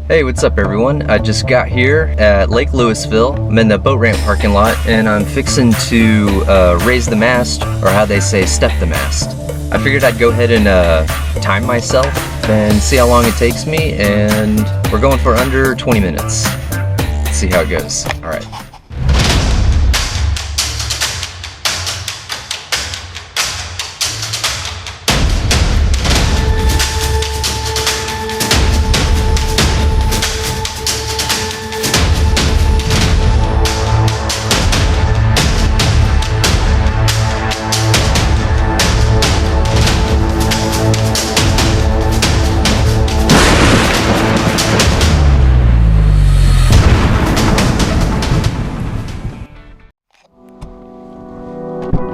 Hey, what's up everyone? I just got here at Lake Louisville. I'm in the boat ramp parking lot and I'm fixing to raise the mast, or how they say, step the mast. I figured I'd go ahead and time myself and see how long it takes me, and we're going for under 20 minutes. Let's see how it goes. Alright.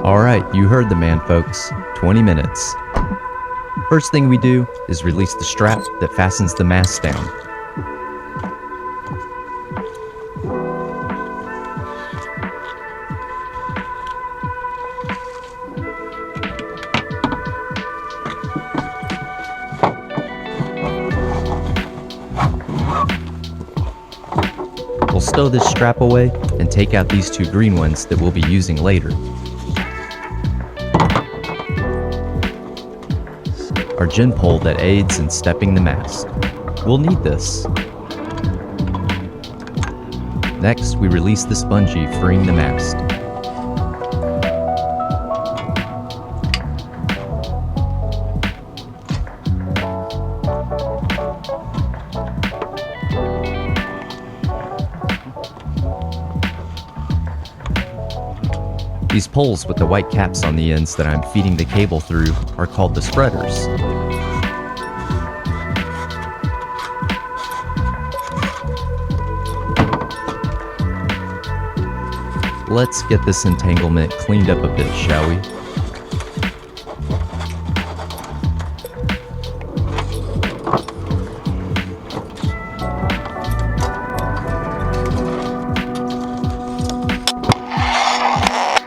Alright, you heard the man, folks. 20 minutes. First thing we do is release the strap that fastens the mast down. We'll stow this strap away and take out these two green ones that we'll be using later. Our gin pole that aids in stepping the mast. We'll need this. Next, we release this bungee, freeing the mast. These poles with the white caps on the ends that I'm feeding the cable through are called the spreaders. Let's get this entanglement cleaned up a bit, shall we?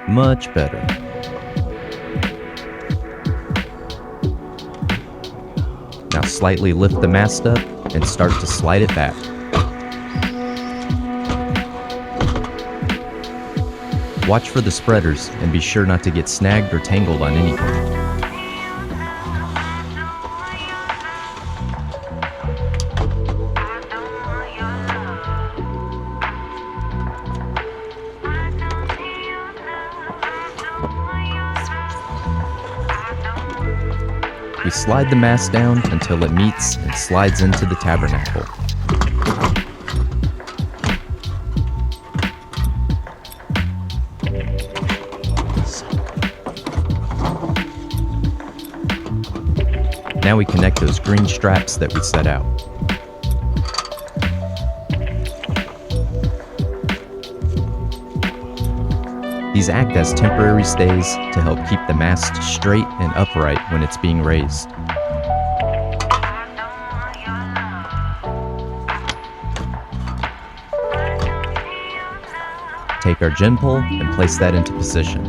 Much better. Now slightly lift the mast up and start to slide it back. Watch for the spreaders and be sure not to get snagged or tangled on anything. We slide the mast down until it meets and slides into the tabernacle. Now we connect those green straps that we set out. These act as temporary stays to help keep the mast straight and upright when it's being raised. Take our gin pole and place that into position.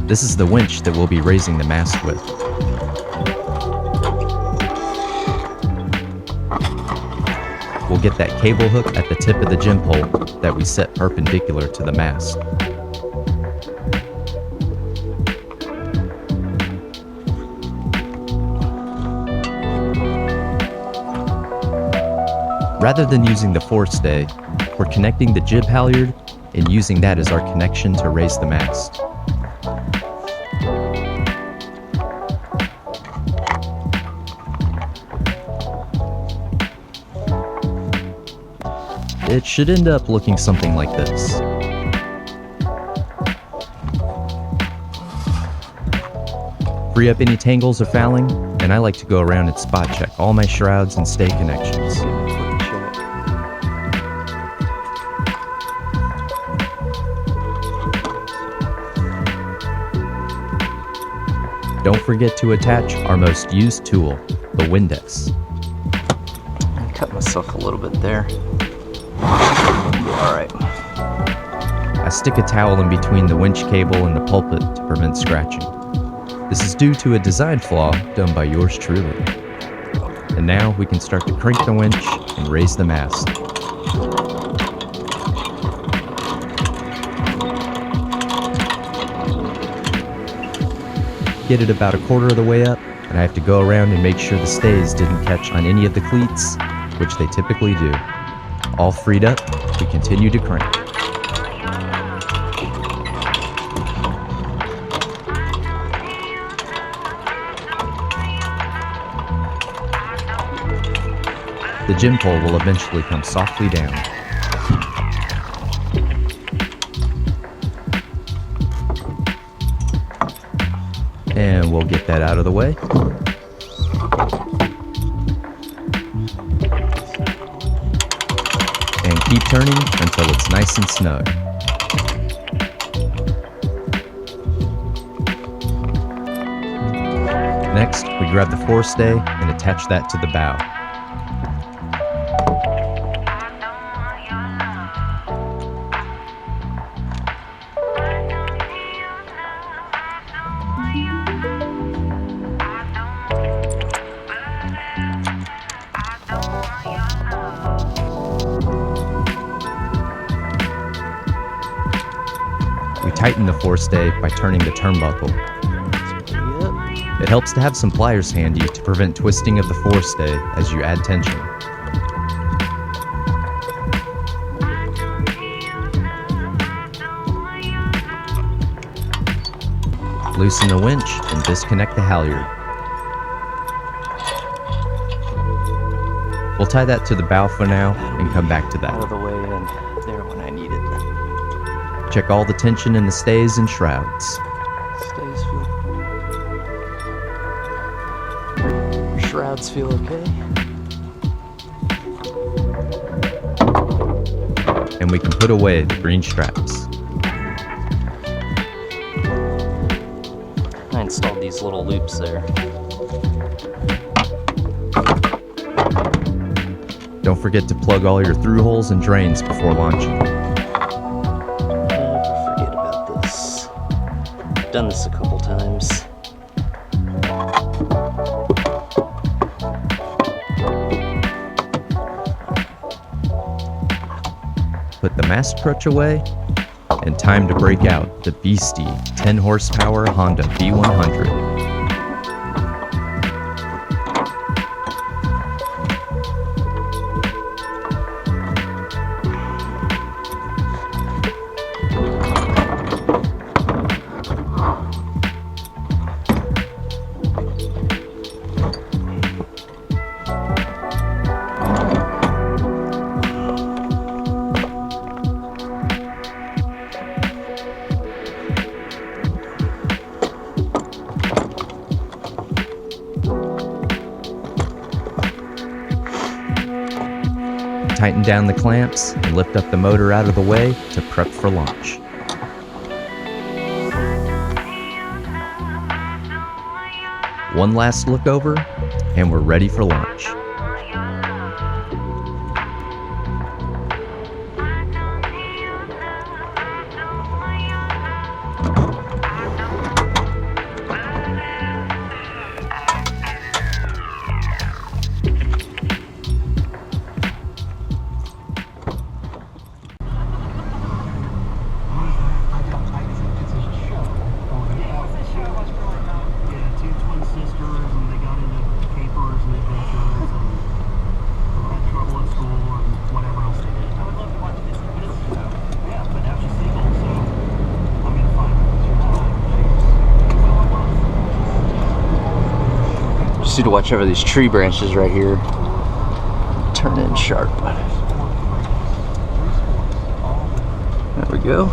This is the winch that we'll be raising the mast with. We'll get that cable hook at the tip of the gin pole that we set perpendicular to the mast. Rather than using the forestay, we're connecting the jib halyard and using that as our connection to raise the mast. It should end up looking something like this. Free up any tangles or fouling, and I like to go around and spot check all my shrouds and stay connections. Don't forget to attach our most used tool, the Windex. I cut myself a little bit there. Alright. I stick a towel in between the winch cable and the pulpit to prevent scratching. This is due to a design flaw done by yours truly. And now we can start to crank the winch and raise the mast. Get it about a quarter of the way up, and I have to go around and make sure the stays didn't catch on any of the cleats, which they typically do. All freed up, we continue to crank. The gym pole will eventually come softly down. And we'll get that out of the way. And keep turning until it's nice and snug. Next, we grab the forestay and attach that to the bow. We tighten the forestay by turning the turnbuckle. It helps to have some pliers handy to prevent twisting of the forestay as you add tension. Loosen the winch and disconnect the halyard. We'll tie that to the bow for now and come back to that. Out of the way and there when I need it. Check all the tension in the stays and shrouds. Stays feel. Shrouds feel okay. And we can put away the green straps. I installed these little loops there. Don't forget to plug all your through holes and drains before launching. Never forget about this. Done this a couple times. Put the mast crutch away, and time to break out the beastie 10 horsepower Honda V100. Tighten down the clamps and lift up the motor out of the way to prep for launch. One last look over, and we're ready for launch. Need to watch over these tree branches right here. Turn in sharp. There we go.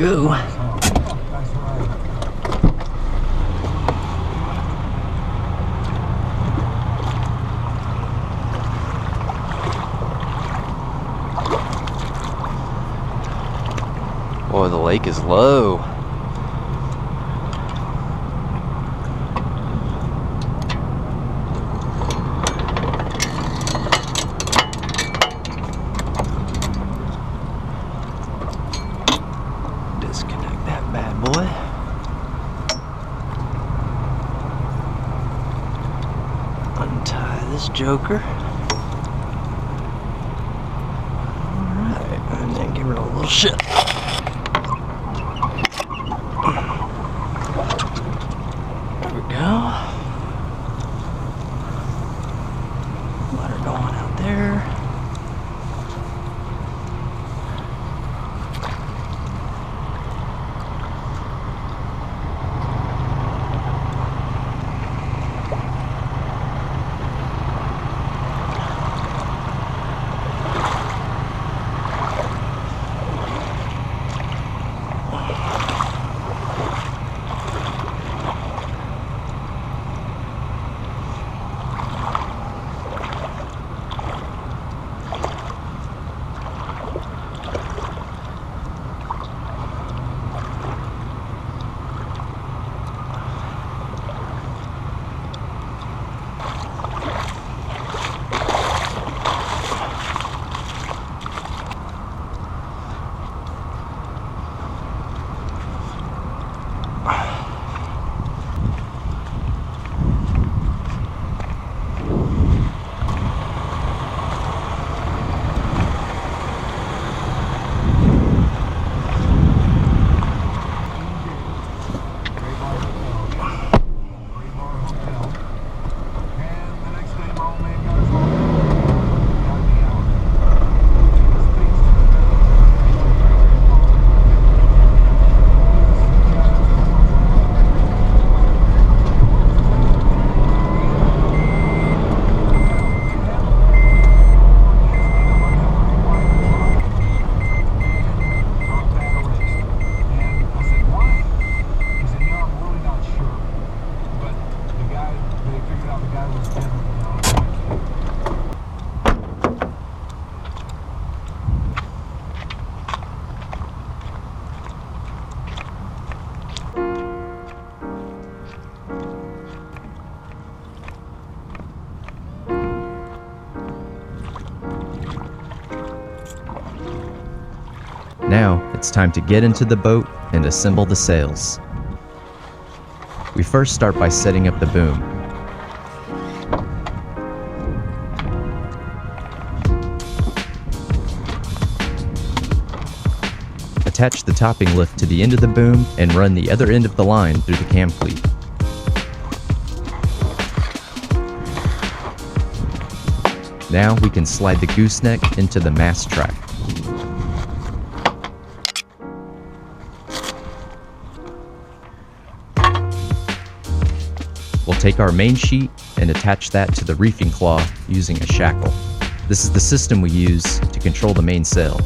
go. Boy, the lake is low. Disconnect that bad boy. Untie this joker. Alright, and then give it a little shit. There we go. Water going out there. Now, it's time to get into the boat and assemble the sails. We first start by setting up the boom. Attach the topping lift to the end of the boom and run the other end of the line through the cam cleat. Now we can slide the gooseneck into the mast track. We'll take our main sheet and attach that to the reefing claw using a shackle. This is the system we use to control the mainsail.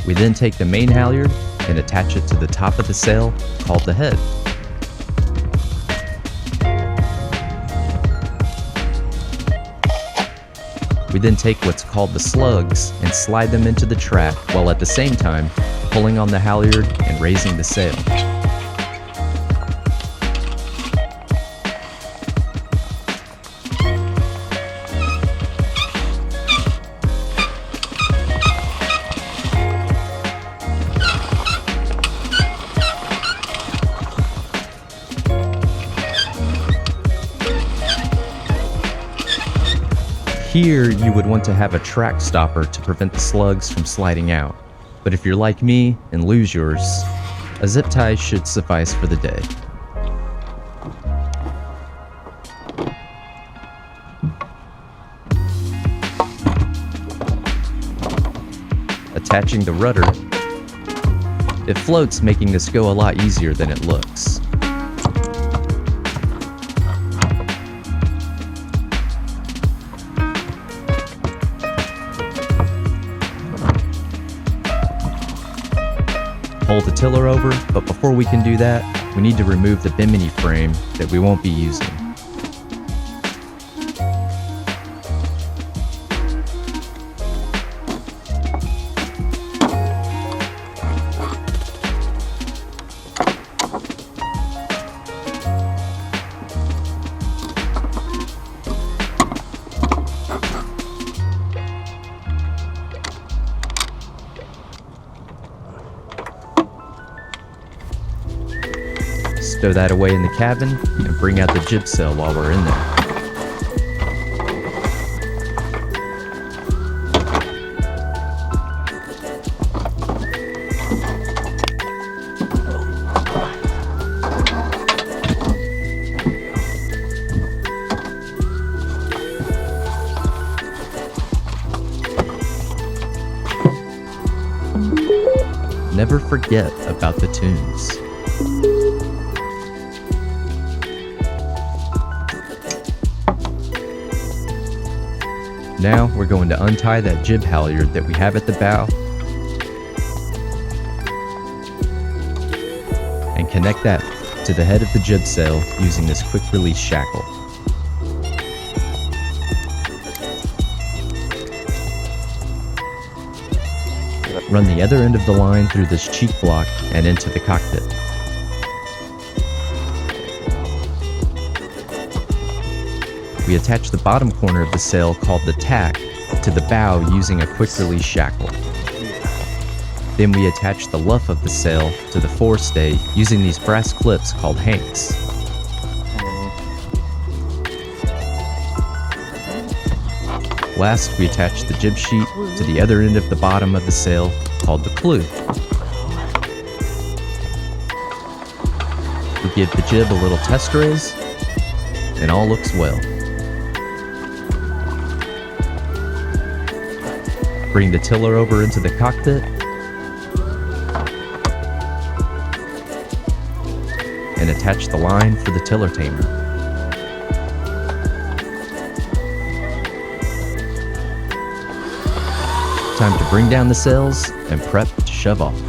We then take the main halyard and attach it to the top of the sail, called the head. We then take what's called the slugs and slide them into the track, while at the same time pulling on the halyard and raising the sail. Here, you would want to have a track stopper to prevent the slugs from sliding out. But if you're like me and lose yours, a zip tie should suffice for the day. attaching the rudder, it floats, making this go a lot easier than it looks. Hold the tiller over, but before we can do that, we need to remove the bimini frame that we won't be using. Stow that away in the cabin and bring out the jib sail while we're in there. Never forget about the tunes. Now we're going to untie that jib halyard that we have at the bow and connect that to the head of the jib sail using this quick release shackle. Run the other end of the line through this cheek block and into the cockpit. We attach the bottom corner of the sail, called the tack, to the bow using a quick release shackle. Then we attach the luff of the sail to the forestay using these brass clips called hanks. Last, we attach the jib sheet to the other end of the bottom of the sail, called the clew. We give the jib a little test raise, and all looks well. Bring the tiller over into the cockpit and attach the line for the tiller tamer. Time to bring down the sails and prep to shove off.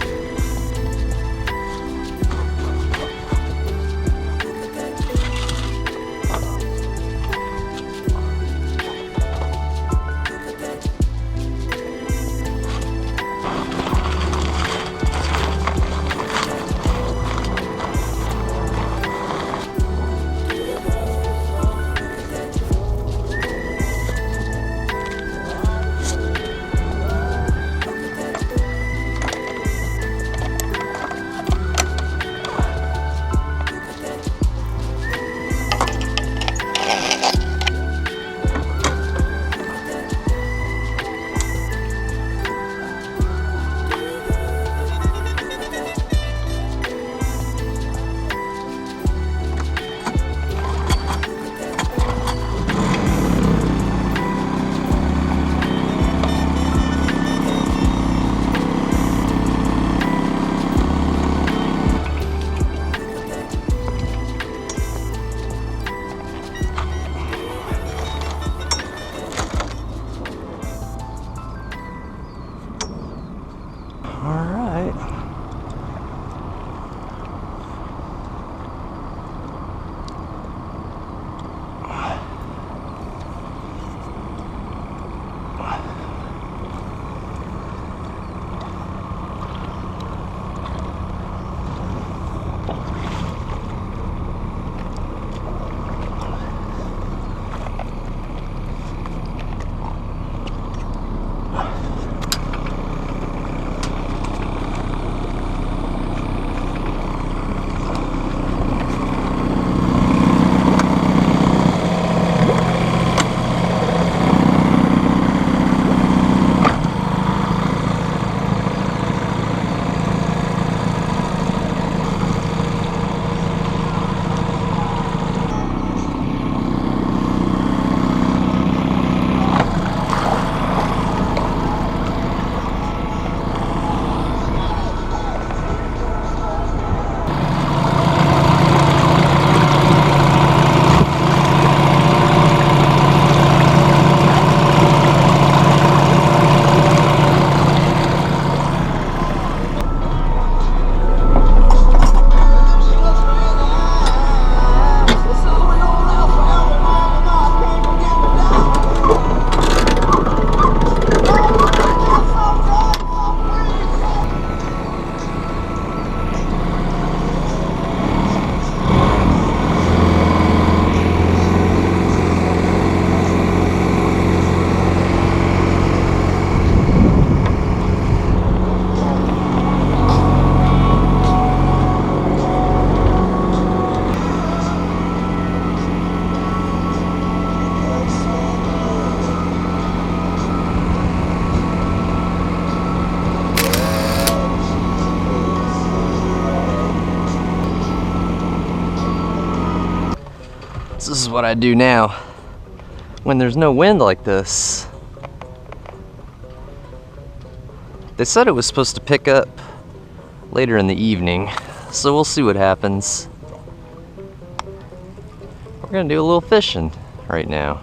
is what I do now when there's no wind like this. They said it was supposed to pick up later in the evening, so we'll see what happens. We're gonna do a little fishing right now.